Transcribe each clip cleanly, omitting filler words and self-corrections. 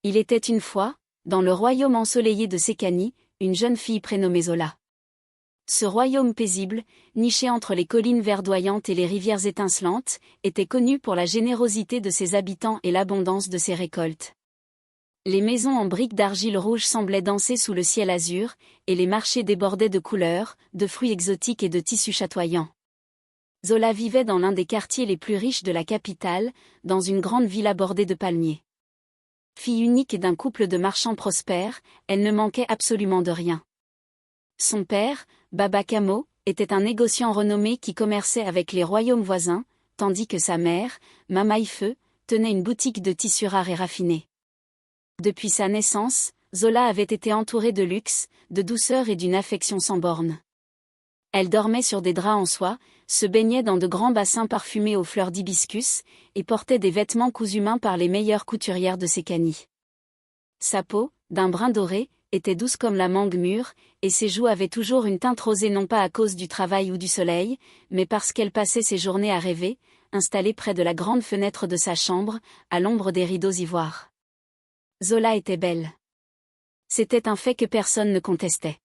Il était une fois, dans le royaume ensoleillé de Sekani, une jeune fille prénommée Zola. Ce royaume paisible, niché entre les collines verdoyantes et les rivières étincelantes, était connu pour la générosité de ses habitants et l'abondance de ses récoltes. Les maisons en briques d'argile rouge semblaient danser sous le ciel azur, et les marchés débordaient de couleurs, de fruits exotiques et de tissus chatoyants. Zola vivait dans l'un des quartiers les plus riches de la capitale, dans une grande villa bordée de palmiers. Fille unique d'un couple de marchands prospères, elle ne manquait absolument de rien. Son père, Baba Kamo, était un négociant renommé qui commerçait avec les royaumes voisins, tandis que sa mère, Mama Ife, tenait une boutique de tissus rares et raffinés. Depuis sa naissance, Zola avait été entourée de luxe, de douceur et d'une affection sans bornes. Elle dormait sur des draps en soie, se baignait dans de grands bassins parfumés aux fleurs d'hibiscus, et portait des vêtements cousus main par les meilleures couturières de Sekani. Sa peau, d'un brun doré, était douce comme la mangue mûre, et ses joues avaient toujours une teinte rosée non pas à cause du travail ou du soleil, mais parce qu'elle passait ses journées à rêver, installée près de la grande fenêtre de sa chambre, à l'ombre des rideaux ivoires. Zola était belle. C'était un fait que personne ne contestait.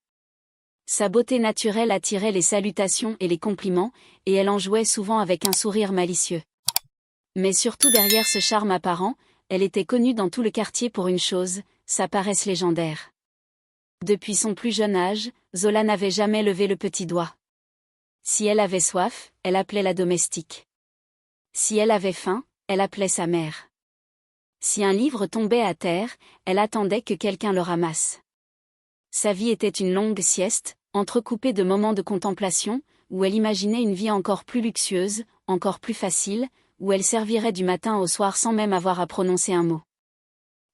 Sa beauté naturelle attirait les salutations et les compliments, et elle en jouait souvent avec un sourire malicieux. Mais surtout derrière ce charme apparent, elle était connue dans tout le quartier pour une chose, sa paresse légendaire. Depuis son plus jeune âge, Zola n'avait jamais levé le petit doigt. Si elle avait soif, elle appelait la domestique. Si elle avait faim, elle appelait sa mère. Si un livre tombait à terre, elle attendait que quelqu'un le ramasse. Sa vie était une longue sieste, entrecoupée de moments de contemplation, où elle imaginait une vie encore plus luxueuse, encore plus facile, où elle servirait du matin au soir sans même avoir à prononcer un mot.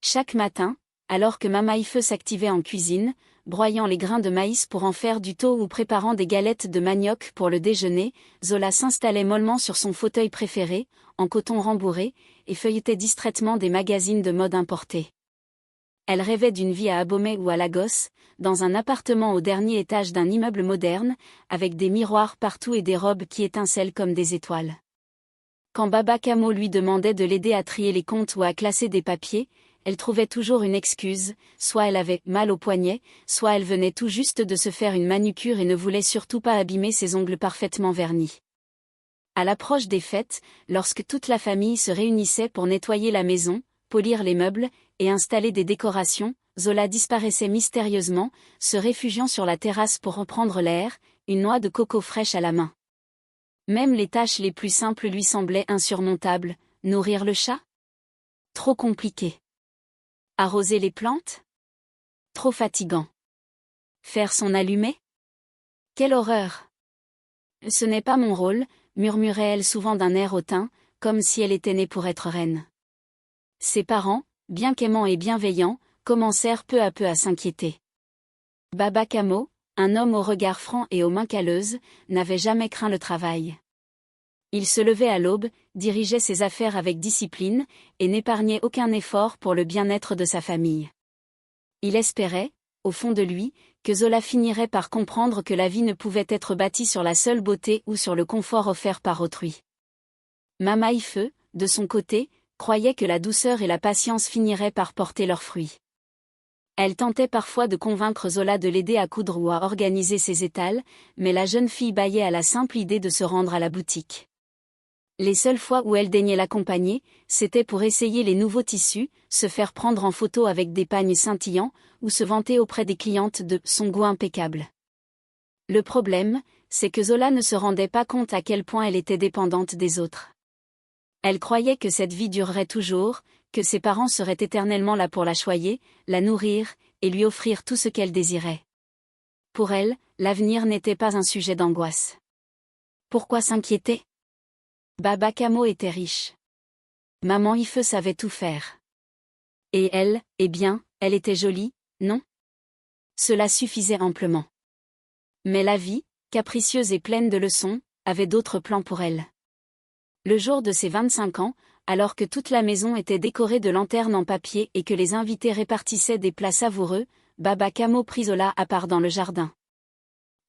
Chaque matin, alors que Mama Ife s'activait en cuisine, broyant les grains de maïs pour en faire du toast ou préparant des galettes de manioc pour le déjeuner, Zola s'installait mollement sur son fauteuil préféré, en coton rembourré, et feuilletait distraitement des magazines de mode importés. Elle rêvait d'une vie à Abomey ou à Lagos, dans un appartement au dernier étage d'un immeuble moderne, avec des miroirs partout et des robes qui étincellent comme des étoiles. Quand Baba Kamo lui demandait de l'aider à trier les comptes ou à classer des papiers, elle trouvait toujours une excuse, soit elle avait mal au poignet, soit elle venait tout juste de se faire une manucure et ne voulait surtout pas abîmer ses ongles parfaitement vernis. À l'approche des fêtes, lorsque toute la famille se réunissait pour nettoyer la maison, polir les meubles, et installer des décorations, Zola disparaissait mystérieusement, se réfugiant sur la terrasse pour reprendre l'air, une noix de coco fraîche à la main. Même les tâches les plus simples lui semblaient insurmontables. Nourrir le chat? Trop compliqué. Arroser les plantes? Trop fatigant. Faire son allumé? Quelle horreur! Ce n'est pas mon rôle, murmurait-elle souvent d'un air hautain, comme si elle était née pour être reine. Ses parents, bien qu'aimants et bienveillants, commencèrent peu à peu à s'inquiéter. Baba Kamo, un homme au regard franc et aux mains calleuses, n'avait jamais craint le travail. Il se levait à l'aube, dirigeait ses affaires avec discipline, et n'épargnait aucun effort pour le bien-être de sa famille. Il espérait, au fond de lui, que Zola finirait par comprendre que la vie ne pouvait être bâtie sur la seule beauté ou sur le confort offert par autrui. Mama Ife, de son côté, croyait que la douceur et la patience finiraient par porter leurs fruits. Elle tentait parfois de convaincre Zola de l'aider à coudre ou à organiser ses étals, mais la jeune fille bâillait à la simple idée de se rendre à la boutique. Les seules fois où elle daignait l'accompagner, c'était pour essayer les nouveaux tissus, se faire prendre en photo avec des pagnes scintillants, ou se vanter auprès des clientes de son goût impeccable. Le problème, c'est que Zola ne se rendait pas compte à quel point elle était dépendante des autres. Elle croyait que cette vie durerait toujours, que ses parents seraient éternellement là pour la choyer, la nourrir, et lui offrir tout ce qu'elle désirait. Pour elle, l'avenir n'était pas un sujet d'angoisse. Pourquoi s'inquiéter? Baba Kamo était riche. Maman Ife savait tout faire. Et elle, eh bien, elle était jolie, non? Cela suffisait amplement. Mais la vie, capricieuse et pleine de leçons, avait d'autres plans pour elle. Le jour de ses 25 ans, alors que toute la maison était décorée de lanternes en papier et que les invités répartissaient des plats savoureux, Baba Kamo prit Zola à part dans le jardin.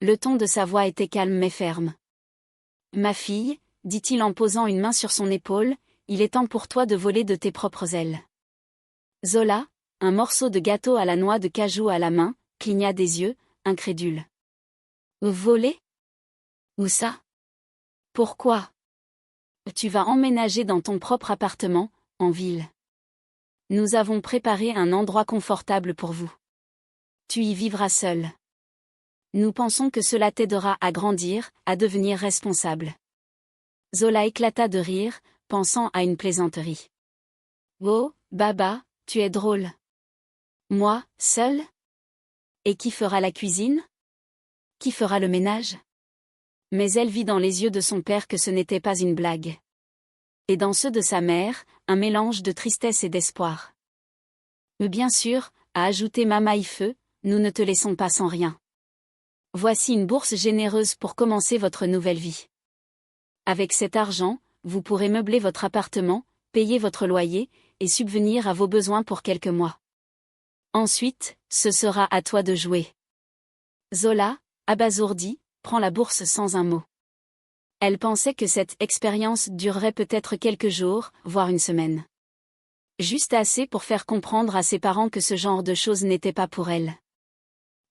Le ton de sa voix était calme mais ferme. « Ma fille, dit-il en posant une main sur son épaule, il est temps pour toi de voler de tes propres ailes. » Zola, Un morceau de gâteau à la noix de cajou à la main, cligna des yeux, incrédule. Voler? Où ça? Pourquoi? Tu vas emménager dans ton propre appartement, en ville. Nous avons préparé un endroit confortable pour vous. Tu y vivras seul. Nous pensons que cela t'aidera à grandir, à devenir responsable. Zola éclata de rire, pensant à une plaisanterie. Oh, Baba, tu es drôle. Moi, seul? Et qui fera la cuisine? Qui fera le ménage? Mais elle vit dans les yeux de son père que ce n'était pas une blague. Et dans ceux de sa mère, un mélange de tristesse et d'espoir. Bien sûr, a ajouté Mama Ifeu, nous ne te laissons pas sans rien. Voici une bourse généreuse pour commencer votre nouvelle vie. Avec cet argent, vous pourrez meubler votre appartement, payer votre loyer, et subvenir à vos besoins pour quelques mois. Ensuite, ce sera à toi de jouer. Zola, abasourdie, prend la bourse sans un mot. Elle pensait que cette expérience durerait peut-être quelques jours, voire une semaine. Juste assez pour faire comprendre à ses parents que ce genre de choses n'était pas pour elle.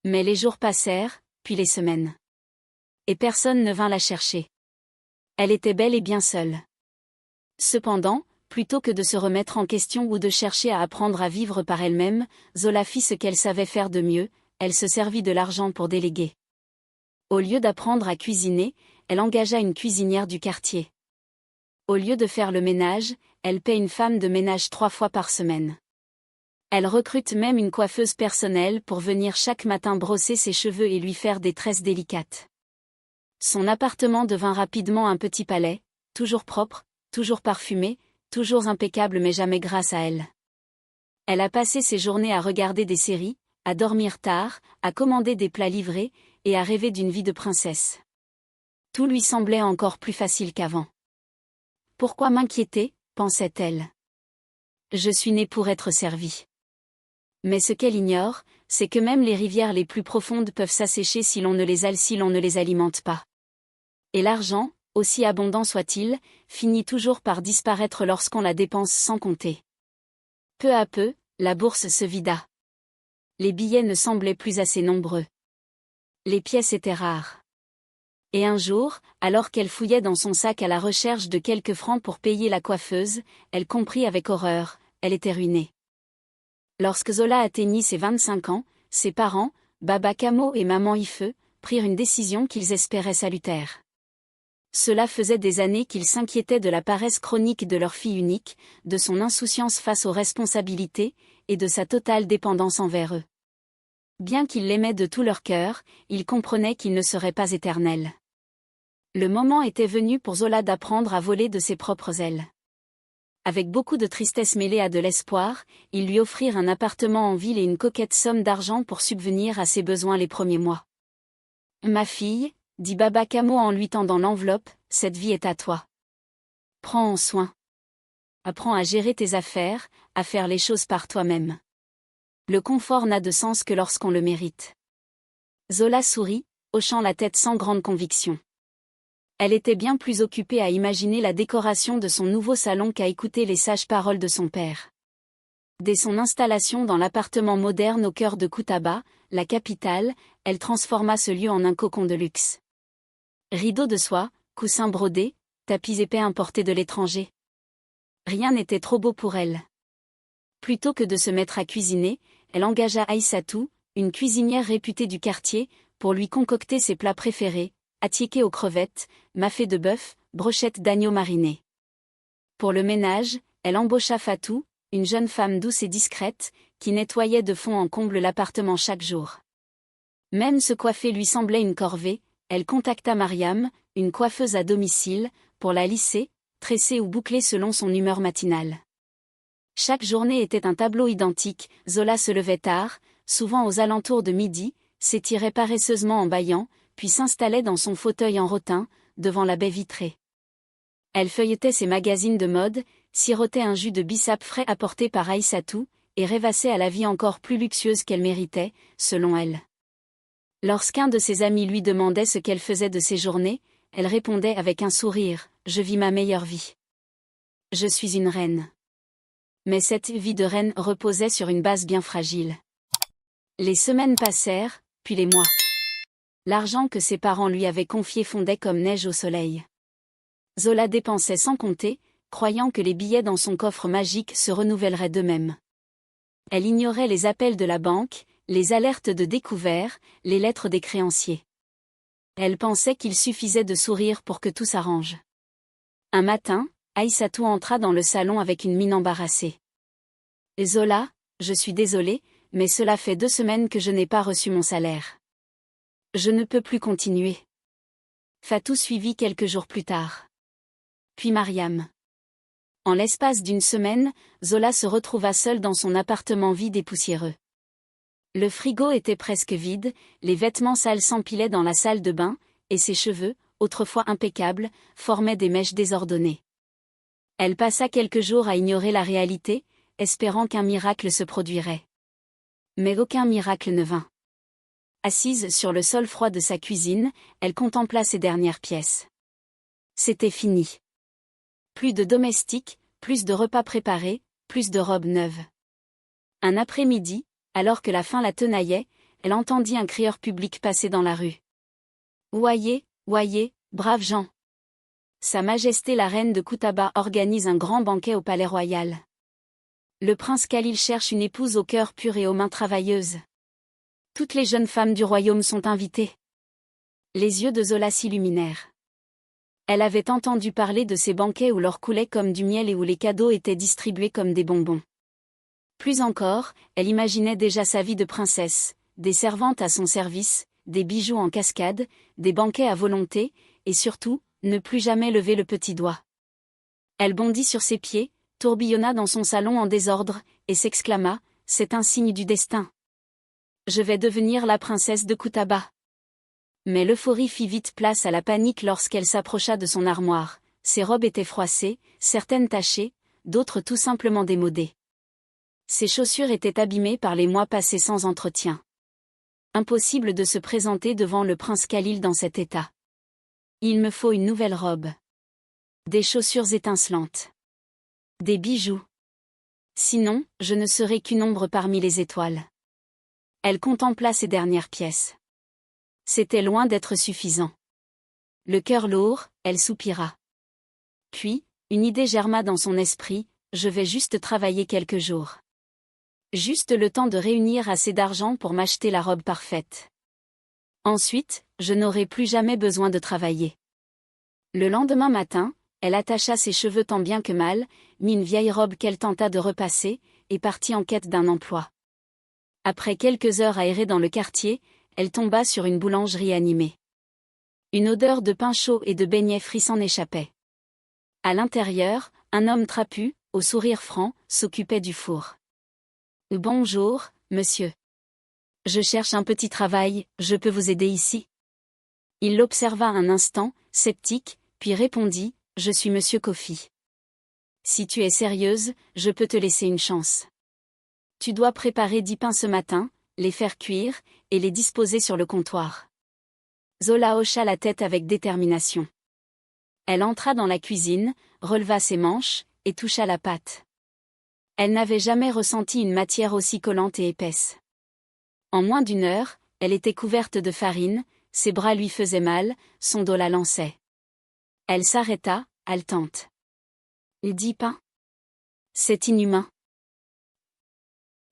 Mais les jours passèrent, puis les semaines. Et personne ne vint la chercher. Elle était bel et bien seule. Cependant, plutôt que de se remettre en question ou de chercher à apprendre à vivre par elle-même, Zola fit ce qu'elle savait faire de mieux, elle se servit de l'argent pour déléguer. Au lieu d'apprendre à cuisiner, elle engagea une cuisinière du quartier. Au lieu de faire le ménage, elle paie une femme de ménage 3 fois par semaine. Elle recrute même une coiffeuse personnelle pour venir chaque matin brosser ses cheveux et lui faire des tresses délicates. Son appartement devint rapidement un petit palais, toujours propre, toujours parfumé, toujours impeccable mais jamais grâce à elle. Elle a passé ses journées à regarder des séries, à dormir tard, à commander des plats livrés, et à rêver d'une vie de princesse. Tout lui semblait encore plus facile qu'avant. Pourquoi m'inquiéter, pensait-elle. Je suis née pour être servie. Mais ce qu'elle ignore, c'est que même les rivières les plus profondes peuvent s'assécher si l'on ne les alimente pas. Et l'argent, aussi abondant soit-il, finit toujours par disparaître lorsqu'on la dépense sans compter. Peu à peu, la bourse se vida. Les billets ne semblaient plus assez nombreux. Les pièces étaient rares. Et un jour, alors qu'elle fouillait dans son sac à la recherche de quelques francs pour payer la coiffeuse, elle comprit avec horreur, elle était ruinée. Lorsque Zola atteignit ses 25 ans, ses parents, Baba Camo et Maman Ifeu, prirent une décision qu'ils espéraient salutaire. Cela faisait des années qu'ils s'inquiétaient de la paresse chronique de leur fille unique, de son insouciance face aux responsabilités, et de sa totale dépendance envers eux. Bien qu'ils l'aimaient de tout leur cœur, ils comprenaient qu'il ne serait pas éternel. Le moment était venu pour Zola d'apprendre à voler de ses propres ailes. Avec beaucoup de tristesse mêlée à de l'espoir, ils lui offrirent un appartement en ville et une coquette somme d'argent pour subvenir à ses besoins les premiers mois. « Ma fille, dit Baba Camo en lui tendant l'enveloppe, cette vie est à toi. Prends en soin. Apprends à gérer tes affaires, à faire les choses par toi-même. Le confort n'a de sens que lorsqu'on le mérite. » Zola sourit, hochant la tête sans grande conviction. Elle était bien plus occupée à imaginer la décoration de son nouveau salon qu'à écouter les sages paroles de son père. Dès son installation dans l'appartement moderne au cœur de Koutaba, la capitale, elle transforma ce lieu en un cocon de luxe. Rideaux de soie, coussins brodés, tapis épais importés de l'étranger. Rien n'était trop beau pour elle. Plutôt que de se mettre à cuisiner, elle engagea Aïssatou, une cuisinière réputée du quartier, pour lui concocter ses plats préférés, attiéké aux crevettes, mafé de bœuf, brochettes d'agneau mariné. Pour le ménage, elle embaucha Fatou, une jeune femme douce et discrète, qui nettoyait de fond en comble l'appartement chaque jour. Même se coiffer lui semblait une corvée, elle contacta Mariam, une coiffeuse à domicile, pour la lisser, tresser ou boucler selon son humeur matinale. Chaque journée était un tableau identique, Zola se levait tard, souvent aux alentours de midi, s'étirait paresseusement en bâillant, puis s'installait dans son fauteuil en rotin, devant la baie vitrée. Elle feuilletait ses magazines de mode, sirotait un jus de bissap frais apporté par Aïssatou, et rêvassait à la vie encore plus luxueuse qu'elle méritait, selon elle. Lorsqu'un de ses amis lui demandait ce qu'elle faisait de ses journées, elle répondait avec un sourire, « Je vis ma meilleure vie. Je suis une reine. » Mais cette vie de reine reposait sur une base bien fragile. Les semaines passèrent, puis les mois. L'argent que ses parents lui avaient confié fondait comme neige au soleil. Zola dépensait sans compter, croyant que les billets dans son coffre magique se renouvelleraient d'eux-mêmes. Elle ignorait les appels de la banque, les alertes de découvert, les lettres des créanciers. Elle pensait qu'il suffisait de sourire pour que tout s'arrange. Un matin, Aïssatou entra dans le salon avec une mine embarrassée. « Zola, je suis désolée, mais cela fait 2 semaines que je n'ai pas reçu mon salaire. Je ne peux plus continuer. » Fatou suivit quelques jours plus tard. Puis Mariam. En l'espace d'une semaine, Zola se retrouva seule dans son appartement vide et poussiéreux. Le frigo était presque vide, les vêtements sales s'empilaient dans la salle de bain, et ses cheveux, autrefois impeccables, formaient des mèches désordonnées. Elle passa quelques jours à ignorer la réalité, espérant qu'un miracle se produirait. Mais aucun miracle ne vint. Assise sur le sol froid de sa cuisine, elle contempla ses dernières pièces. C'était fini. Plus de domestiques, plus de repas préparés, plus de robes neuves. Un après-midi, alors que la faim la tenaillait, elle entendit un crieur public passer dans la rue. « Ouayez, ouayez, braves gens ! Sa Majesté la reine de Koutaba organise un grand banquet au palais royal. Le prince Khalil cherche une épouse au cœur pur et aux mains travailleuses. Toutes les jeunes femmes du royaume sont invitées. » Les yeux de Zola s'illuminèrent. Elle avait entendu parler de ces banquets où l'or coulait comme du miel et où les cadeaux étaient distribués comme des bonbons. Plus encore, elle imaginait déjà sa vie de princesse, des servantes à son service, des bijoux en cascade, des banquets à volonté, et surtout, ne plus jamais lever le petit doigt. Elle bondit sur ses pieds, tourbillonna dans son salon en désordre, et s'exclama, « C'est un signe du destin. Je vais devenir la princesse de Koutaba. » Mais l'euphorie fit vite place à la panique lorsqu'elle s'approcha de son armoire. Ses robes étaient froissées, certaines tachées, d'autres tout simplement démodées. Ses chaussures étaient abîmées par les mois passés sans entretien. Impossible de se présenter devant le prince Khalil dans cet état. Il me faut une nouvelle robe. Des chaussures étincelantes. Des bijoux. Sinon, je ne serai qu'une ombre parmi les étoiles. Elle contempla ses dernières pièces. C'était loin d'être suffisant. Le cœur lourd, elle soupira. Puis, une idée germa dans son esprit, je vais juste travailler quelques jours. Juste le temps de réunir assez d'argent pour m'acheter la robe parfaite. Ensuite, je n'aurai plus jamais besoin de travailler. Le lendemain matin, elle attacha ses cheveux tant bien que mal, mit une vieille robe qu'elle tenta de repasser, et partit en quête d'un emploi. Après quelques heures aérées dans le quartier, elle tomba sur une boulangerie animée. Une odeur de pain chaud et de beignets frits s'en échappait. À l'intérieur, un homme trapu, au sourire franc, s'occupait du four. « Bonjour, monsieur. Je cherche un petit travail, je peux vous aider ici ?» Il l'observa un instant, sceptique, puis répondit, « Je suis monsieur Kofi. Si tu es sérieuse, je peux te laisser une chance. Tu dois préparer 10 pains ce matin, les faire cuire, et les disposer sur le comptoir. » Zola hocha la tête avec détermination. Elle entra dans la cuisine, releva ses manches, et toucha la pâte. Elle n'avait jamais ressenti une matière aussi collante et épaisse. En moins d'1 heure, elle était couverte de farine, ses bras lui faisaient mal, son dos la lançait. Elle s'arrêta, haletante. « 10 pains ? C'est inhumain. »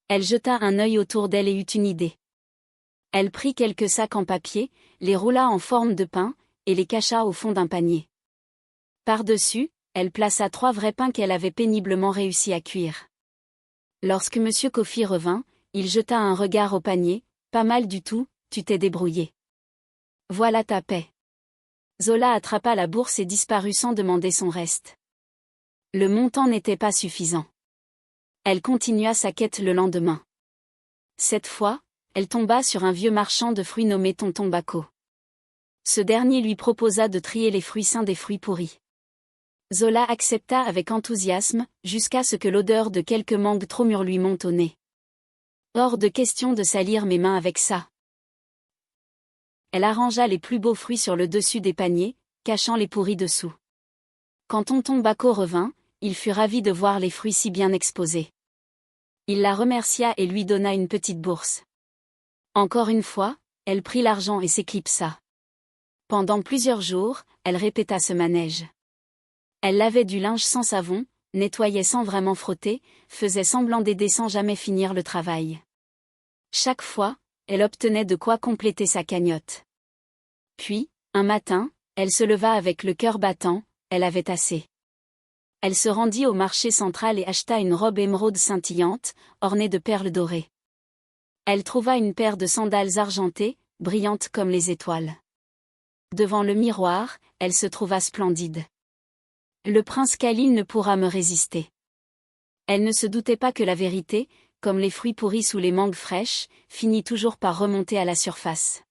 Elle jeta un œil autour d'elle et eut une idée. Elle prit quelques sacs en papier, les roula en forme de pain, et les cacha au fond d'un panier. Par-dessus, elle plaça 3 vrais pains qu'elle avait péniblement réussi à cuire. Lorsque monsieur Kofi revint, il jeta un regard au panier, « Pas mal du tout, tu t'es débrouillé. Voilà ta paix. » Zola attrapa la bourse et disparut sans demander son reste. Le montant n'était pas suffisant. Elle continua sa quête le lendemain. Cette fois, elle tomba sur un vieux marchand de fruits nommé Tonton Bako. Ce dernier lui proposa de trier les fruits sains des fruits pourris. Zola accepta avec enthousiasme, jusqu'à ce que l'odeur de quelques mangues trop mûres lui monte au nez. Hors de question de salir mes mains avec ça. Elle arrangea les plus beaux fruits sur le dessus des paniers, cachant les pourris dessous. Quand Tonton Bako revint, il fut ravi de voir les fruits si bien exposés. Il la remercia et lui donna une petite bourse. Encore une fois, elle prit l'argent et s'éclipsa. Pendant plusieurs jours, elle répéta ce manège. Elle lavait du linge sans savon, nettoyait sans vraiment frotter, faisait semblant d'aider sans jamais finir le travail. Chaque fois, elle obtenait de quoi compléter sa cagnotte. Puis, un matin, elle se leva avec le cœur battant, elle avait assez. Elle se rendit au marché central et acheta une robe émeraude scintillante, ornée de perles dorées. Elle trouva une paire de sandales argentées, brillantes comme les étoiles. Devant le miroir, elle se trouva splendide. Le prince Khalil ne pourra me résister. Elle ne se doutait pas que la vérité, comme les fruits pourris sous les mangues fraîches, finit toujours par remonter à la surface.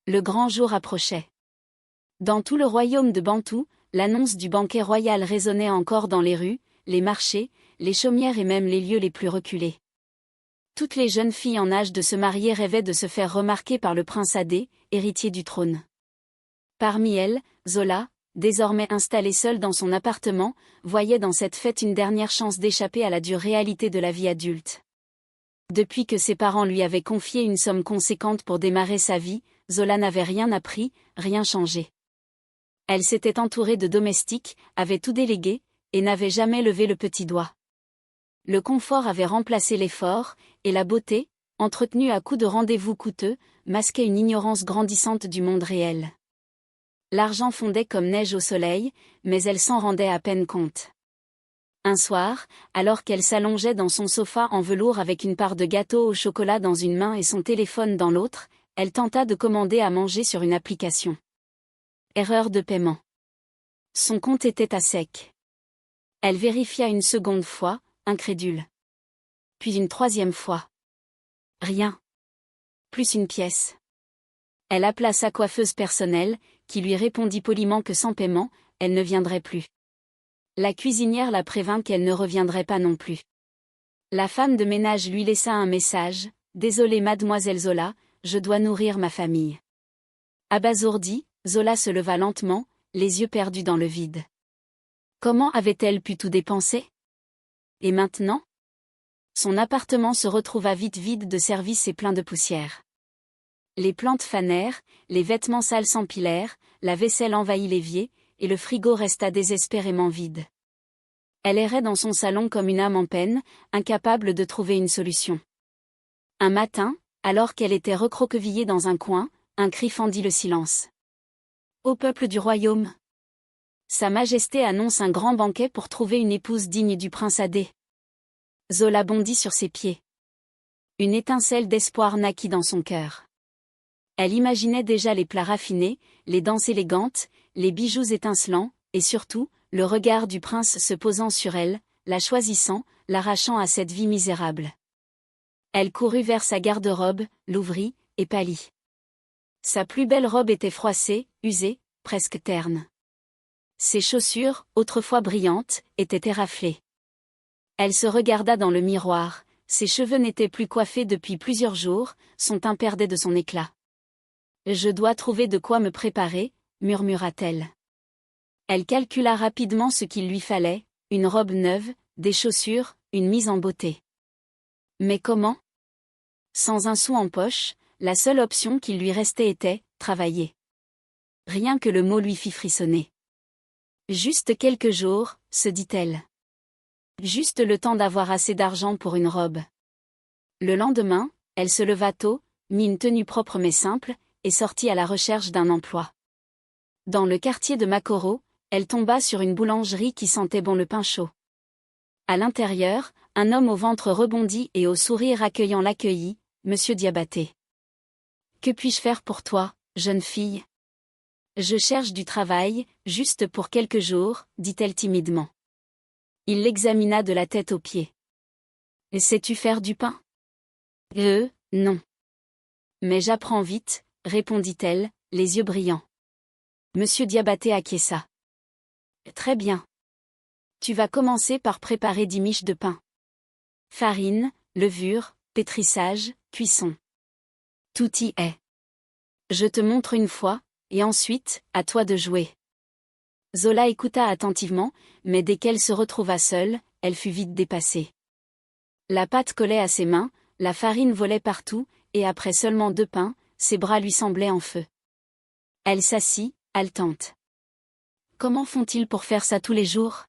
Le grand jour approchait. Dans tout le royaume de Bantou, l'annonce du banquet royal résonnait encore dans les rues, les marchés, les chaumières et même les lieux les plus reculés. Toutes les jeunes filles en âge de se marier rêvaient de se faire remarquer par le prince Adé, héritier du trône. Parmi elles, Zola, désormais installée seule dans son appartement, voyait dans cette fête une dernière chance d'échapper à la dure réalité de la vie adulte. Depuis que ses parents lui avaient confié une somme conséquente pour démarrer sa vie, Zola n'avait rien appris, rien changé. Elle s'était entourée de domestiques, avait tout délégué, et n'avait jamais levé le petit doigt. Le confort avait remplacé l'effort, et la beauté, entretenue à coups de rendez-vous coûteux, masquait une ignorance grandissante du monde réel. L'argent fondait comme neige au soleil, mais elle s'en rendait à peine compte. Un soir, alors qu'elle s'allongeait dans son sofa en velours avec une part de gâteau au chocolat dans une main et son téléphone dans l'autre, elle tenta de commander à manger sur une application. Erreur de paiement. Son compte était à sec. Elle vérifia une seconde fois, incrédule. Puis une troisième fois. Rien. Plus une pièce. Elle appela sa coiffeuse personnelle, qui lui répondit poliment que sans paiement, elle ne viendrait plus. La cuisinière la prévint qu'elle ne reviendrait pas non plus. La femme de ménage lui laissa un message: « Désolée mademoiselle Zola, je dois nourrir ma famille. » Abasourdie, Zola se leva lentement, les yeux perdus dans le vide. Comment avait-elle pu tout dépenser? Et maintenant? Son appartement se retrouva vite vide de service et plein de poussière. Les plantes fanèrent, les vêtements sales s'empilèrent, la vaisselle envahit l'évier, et le frigo resta désespérément vide. Elle errait dans son salon comme une âme en peine, incapable de trouver une solution. Un matin, alors qu'elle était recroquevillée dans un coin, un cri fendit le silence. Ô peuple du royaume! Sa Majesté annonce un grand banquet pour trouver une épouse digne du prince Adé. Zola bondit sur ses pieds. Une étincelle d'espoir naquit dans son cœur. Elle imaginait déjà les plats raffinés, les danses élégantes, les bijoux étincelants, et surtout, le regard du prince se posant sur elle, la choisissant, l'arrachant à cette vie misérable. Elle courut vers sa garde-robe, l'ouvrit, et pâlit. Sa plus belle robe était froissée, usée, presque terne. Ses chaussures, autrefois brillantes, étaient éraflées. Elle se regarda dans le miroir, ses cheveux n'étaient plus coiffés depuis plusieurs jours, son teint perdait de son éclat. « Je dois trouver de quoi me préparer », murmura-t-elle. Elle calcula rapidement ce qu'il lui fallait, une robe neuve, des chaussures, une mise en beauté. Mais comment? Sans un sou en poche, la seule option qu'il lui restait était « travailler ». Rien que le mot lui fit frissonner. Juste quelques jours, se dit-elle. Juste le temps d'avoir assez d'argent pour une robe. Le lendemain, elle se leva tôt, mit une tenue propre mais simple, et sortit à la recherche d'un emploi. Dans le quartier de Makoro, elle tomba sur une boulangerie qui sentait bon le pain chaud. À l'intérieur, un homme au ventre rebondi et au sourire accueillant l'accueillit, « Monsieur Diabaté. Que puis-je faire pour toi, jeune fille? » Je cherche du travail, juste pour quelques jours, dit-elle timidement. Il l'examina de la tête aux pieds. Sais-tu faire du pain? Non. Mais j'apprends vite, répondit-elle, les yeux brillants. Monsieur Diabaté acquiesça. Très bien. Tu vas commencer par préparer 10 miches de pain. Farine, levure, pétrissage, cuisson. Tout y est. Je te montre une fois, et ensuite, à toi de jouer. Zola écouta attentivement, mais dès qu'elle se retrouva seule, elle fut vite dépassée. La pâte collait à ses mains, la farine volait partout, et après seulement 2 pains, ses bras lui semblaient en feu. Elle s'assit, haletante. Comment font-ils pour faire ça tous les jours?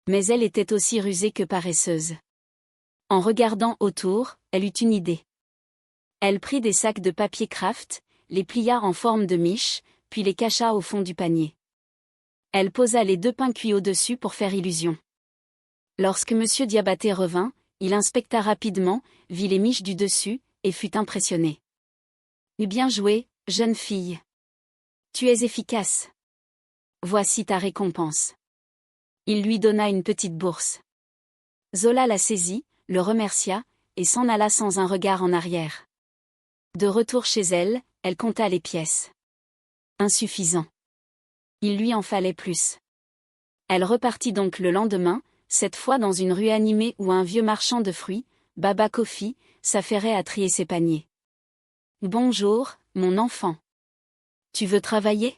Mais elle était aussi rusée que paresseuse. En regardant autour, elle eut une idée. Elle prit des sacs de papier craft, les plia en forme de miche, puis les cacha au fond du panier. Elle posa les 2 pains cuits au-dessus pour faire illusion. Lorsque Monsieur Diabaté revint, il inspecta rapidement, vit les miches du dessus, et fut impressionné. « Bien joué, jeune fille. Tu es efficace. Voici ta récompense. » Il lui donna une petite bourse. Zola la saisit, le remercia, et s'en alla sans un regard en arrière. De retour chez elle, elle compta les pièces. Insuffisant. Il lui en fallait plus. Elle repartit donc le lendemain, cette fois dans une rue animée où un vieux marchand de fruits, Baba Kofi, s'affairait à trier ses paniers. « Bonjour, mon enfant. Tu veux travailler? »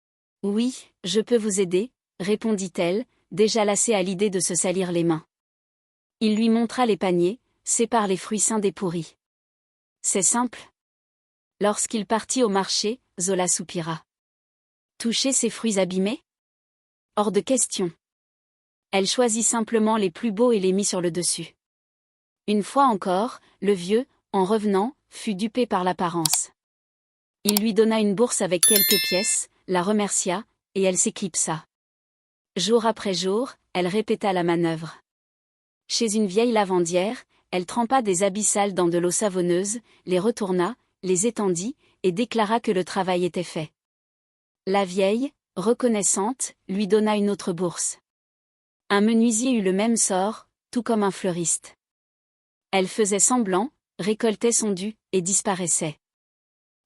« Oui, je peux vous aider, » répondit-elle, déjà lassée à l'idée de se salir les mains. Il lui montra les paniers, sépare les fruits sains des pourris. « C'est simple. » Lorsqu'il partit au marché, Zola soupira. Toucher ces fruits abîmés? Hors de question. Elle choisit simplement les plus beaux et les mit sur le dessus. Une fois encore, le vieux, en revenant, fut dupé par l'apparence. Il lui donna une bourse avec quelques pièces, la remercia, et elle s'éclipsa. Jour après jour, elle répéta la manœuvre. Chez une vieille lavandière, elle trempa des habits sales dans de l'eau savonneuse, les retourna, les étendit, et déclara que le travail était fait. La vieille, reconnaissante, lui donna une autre bourse. Un menuisier eut le même sort, tout comme un fleuriste. Elle faisait semblant, récoltait son dû, et disparaissait.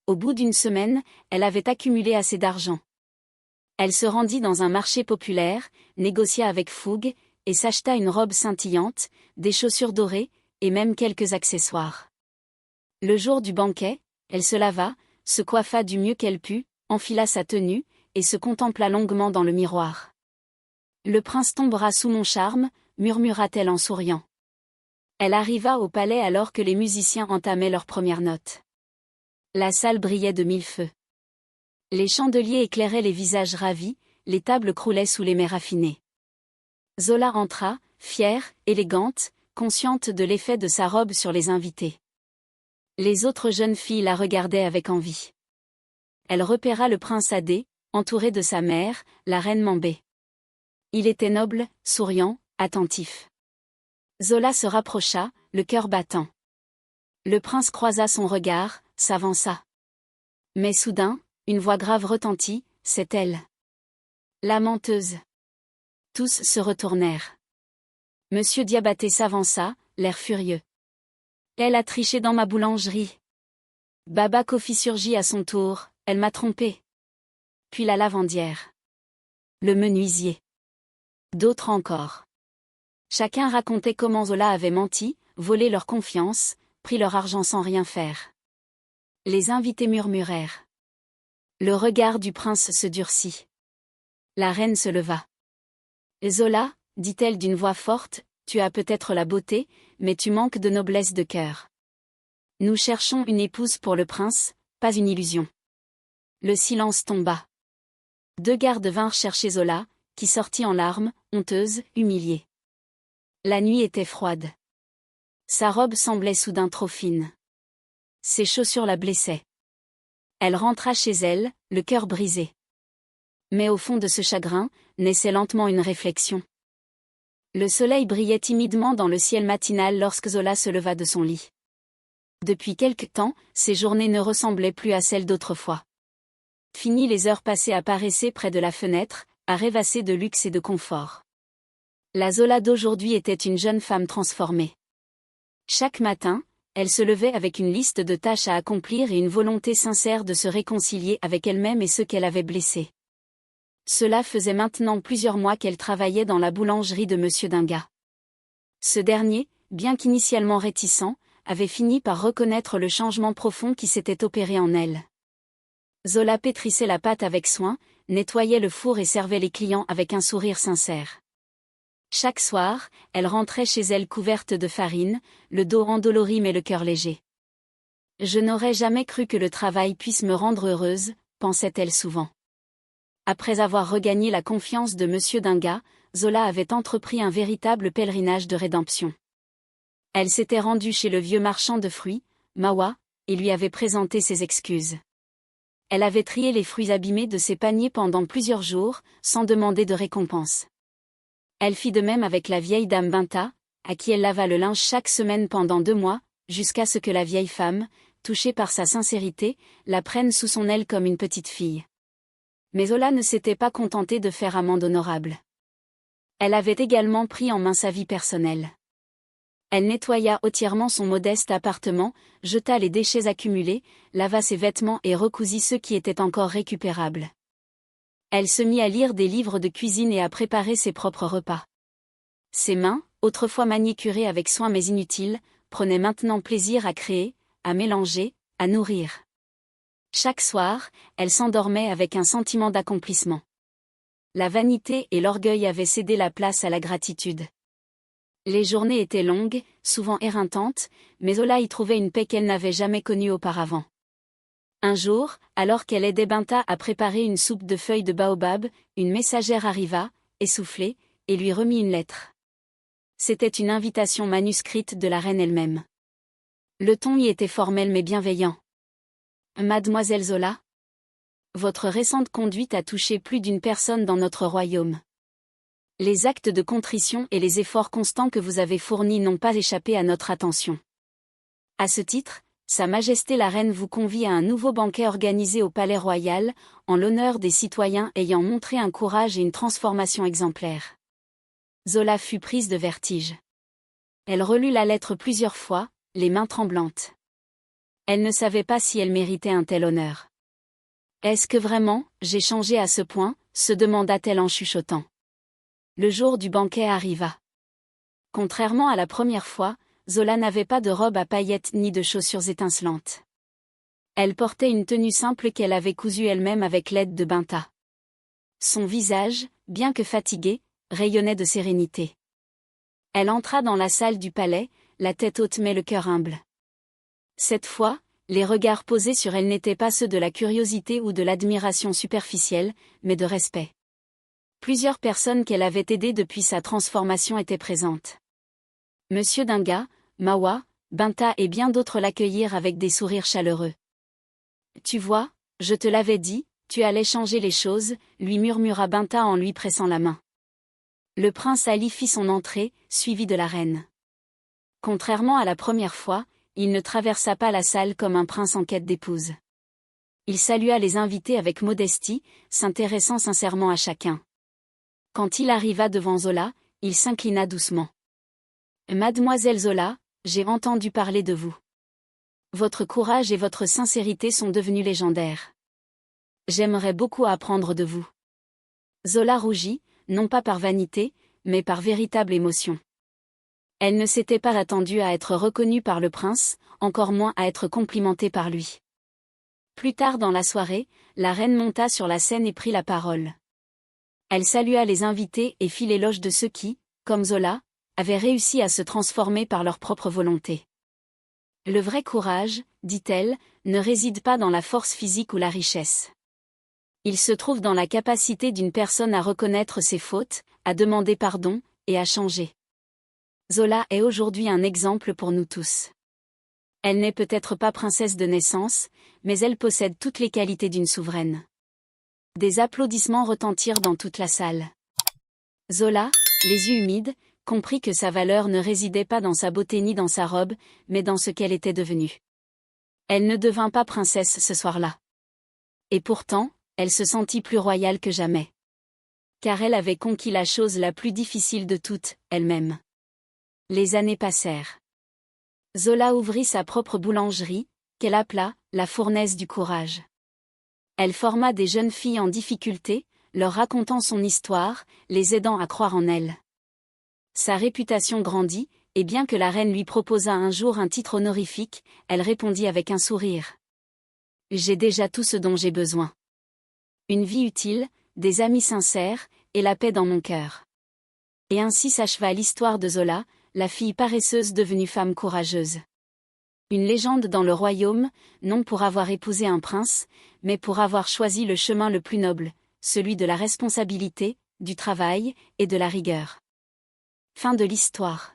Au bout d'une semaine, elle avait accumulé assez d'argent. Elle se rendit dans un marché populaire, négocia avec fougue, et s'acheta une robe scintillante, des chaussures dorées, et même quelques accessoires. Le jour du banquet, elle se lava, se coiffa du mieux qu'elle put, enfila sa tenue, et se contempla longuement dans le miroir. « Le prince tombera sous mon charme », murmura-t-elle en souriant. Elle arriva au palais alors que les musiciens entamaient leurs premières notes. La salle brillait de 1000 feux. Les chandeliers éclairaient les visages ravis, les tables croulaient sous les mets raffinés. Zola entra, fière, élégante, consciente de l'effet de sa robe sur les invités. Les autres jeunes filles la regardaient avec envie. Elle repéra le prince Adé, entouré de sa mère, la reine Mambé. Il était noble, souriant, attentif. Zola se rapprocha, le cœur battant. Le prince croisa son regard, s'avança. Mais soudain, une voix grave retentit, « C'est elle. » La menteuse. Tous se retournèrent. Monsieur Diabaté s'avança, l'air furieux. « Elle a triché dans ma boulangerie. » Baba Kofi surgit à son tour, « Elle m'a trompé. » Puis la lavandière. Le menuisier. D'autres encore. Chacun racontait comment Zola avait menti, volé leur confiance, pris leur argent sans rien faire. Les invités murmurèrent. Le regard du prince se durcit. La reine se leva. « Zola, dit-elle d'une voix forte, tu as peut-être la beauté, mais tu manques de noblesse de cœur. Nous cherchons une épouse pour le prince, pas une illusion. » Le silence tomba. 2 gardes vinrent chercher Zola, qui sortit en larmes, honteuse, humiliée. La nuit était froide. Sa robe semblait soudain trop fine. Ses chaussures la blessaient. Elle rentra chez elle, le cœur brisé. Mais au fond de ce chagrin, naissait lentement une réflexion. Le soleil brillait timidement dans le ciel matinal lorsque Zola se leva de son lit. Depuis quelque temps, ses journées ne ressemblaient plus à celles d'autrefois. Fini les heures passées à paresser près de la fenêtre, à rêvasser de luxe et de confort. La Zola d'aujourd'hui était une jeune femme transformée. Chaque matin, elle se levait avec une liste de tâches à accomplir et une volonté sincère de se réconcilier avec elle-même et ceux qu'elle avait blessés. Cela faisait maintenant plusieurs mois qu'elle travaillait dans la boulangerie de Monsieur Dinga. Ce dernier, bien qu'initialement réticent, avait fini par reconnaître le changement profond qui s'était opéré en elle. Zola pétrissait la pâte avec soin, nettoyait le four et servait les clients avec un sourire sincère. Chaque soir, elle rentrait chez elle couverte de farine, le dos endolori mais le cœur léger. « Je n'aurais jamais cru que le travail puisse me rendre heureuse », pensait-elle souvent. Après avoir regagné la confiance de M. Dinga, Zola avait entrepris un véritable pèlerinage de rédemption. Elle s'était rendue chez le vieux marchand de fruits, Mawa, et lui avait présenté ses excuses. Elle avait trié les fruits abîmés de ses paniers pendant plusieurs jours, sans demander de récompense. Elle fit de même avec la vieille dame Binta, à qui elle lava le linge chaque semaine pendant 2 mois, jusqu'à ce que la vieille femme, touchée par sa sincérité, la prenne sous son aile comme une petite fille. Mais Zola ne s'était pas contentée de faire amende honorable. Elle avait également pris en main sa vie personnelle. Elle nettoya entièrement son modeste appartement, jeta les déchets accumulés, lava ses vêtements et recousit ceux qui étaient encore récupérables. Elle se mit à lire des livres de cuisine et à préparer ses propres repas. Ses mains, autrefois manicurées avec soin mais inutiles, prenaient maintenant plaisir à créer, à mélanger, à nourrir. Chaque soir, elle s'endormait avec un sentiment d'accomplissement. La vanité et l'orgueil avaient cédé la place à la gratitude. Les journées étaient longues, souvent éreintantes, mais Zola y trouvait une paix qu'elle n'avait jamais connue auparavant. Un jour, alors qu'elle aidait Binta à préparer une soupe de feuilles de baobab, une messagère arriva, essoufflée, et lui remit une lettre. C'était une invitation manuscrite de la reine elle-même. Le ton y était formel mais bienveillant. « Mademoiselle Zola ? Votre récente conduite a touché plus d'une personne dans notre royaume. Les actes de contrition et les efforts constants que vous avez fournis n'ont pas échappé à notre attention. À ce titre, Sa Majesté la Reine vous convie à un nouveau banquet organisé au Palais Royal, en l'honneur des citoyens ayant montré un courage et une transformation exemplaires. » Zola fut prise de vertige. Elle relut la lettre plusieurs fois, les mains tremblantes. Elle ne savait pas si elle méritait un tel honneur. « Est-ce que vraiment, j'ai changé à ce point ?» se demanda-t-elle en chuchotant. Le jour du banquet arriva. Contrairement à la première fois, Zola n'avait pas de robe à paillettes ni de chaussures étincelantes. Elle portait une tenue simple qu'elle avait cousue elle-même avec l'aide de Binta. Son visage, bien que fatigué, rayonnait de sérénité. Elle entra dans la salle du palais, la tête haute mais le cœur humble. Cette fois, les regards posés sur elle n'étaient pas ceux de la curiosité ou de l'admiration superficielle, mais de respect. Plusieurs personnes qu'elle avait aidées depuis sa transformation étaient présentes. Monsieur Dinga, Mawa, Binta et bien d'autres l'accueillirent avec des sourires chaleureux. « Tu vois, je te l'avais dit, tu allais changer les choses », lui murmura Binta en lui pressant la main. Le prince Ali fit son entrée, suivi de la reine. Contrairement à la première fois, il ne traversa pas la salle comme un prince en quête d'épouse. Il salua les invités avec modestie, s'intéressant sincèrement à chacun. Quand il arriva devant Zola, il s'inclina doucement. « Mademoiselle Zola, j'ai entendu parler de vous. Votre courage et votre sincérité sont devenus légendaires. J'aimerais beaucoup apprendre de vous. » Zola rougit, non pas par vanité, mais par véritable émotion. Elle ne s'était pas attendue à être reconnue par le prince, encore moins à être complimentée par lui. Plus tard dans la soirée, la reine monta sur la scène et prit la parole. Elle salua les invités et fit l'éloge de ceux qui, comme Zola, avaient réussi à se transformer par leur propre volonté. Le vrai courage, dit-elle, ne réside pas dans la force physique ou la richesse. Il se trouve dans la capacité d'une personne à reconnaître ses fautes, à demander pardon, et à changer. Zola est aujourd'hui un exemple pour nous tous. Elle n'est peut-être pas princesse de naissance, mais elle possède toutes les qualités d'une souveraine. Des applaudissements retentirent dans toute la salle. Zola, les yeux humides, comprit que sa valeur ne résidait pas dans sa beauté ni dans sa robe, mais dans ce qu'elle était devenue. Elle ne devint pas princesse ce soir-là. Et pourtant, elle se sentit plus royale que jamais. Car elle avait conquis la chose la plus difficile de toutes, elle-même. Les années passèrent. Zola ouvrit sa propre boulangerie, qu'elle appela « la fournaise du courage ». Elle forma des jeunes filles en difficulté, leur racontant son histoire, les aidant à croire en elle. Sa réputation grandit, et bien que la reine lui proposât un jour un titre honorifique, elle répondit avec un sourire. J'ai déjà tout ce dont j'ai besoin. Une vie utile, des amis sincères, et la paix dans mon cœur. Et ainsi s'acheva l'histoire de Zola, la fille paresseuse devenue femme courageuse. Une légende dans le royaume, non pour avoir épousé un prince, mais pour avoir choisi le chemin le plus noble, celui de la responsabilité, du travail, et de la rigueur. Fin de l'histoire.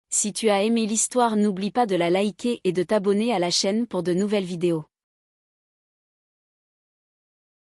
Si tu as aimé l'histoire, n'oublie pas de la liker et de t'abonner à la chaîne pour de nouvelles vidéos.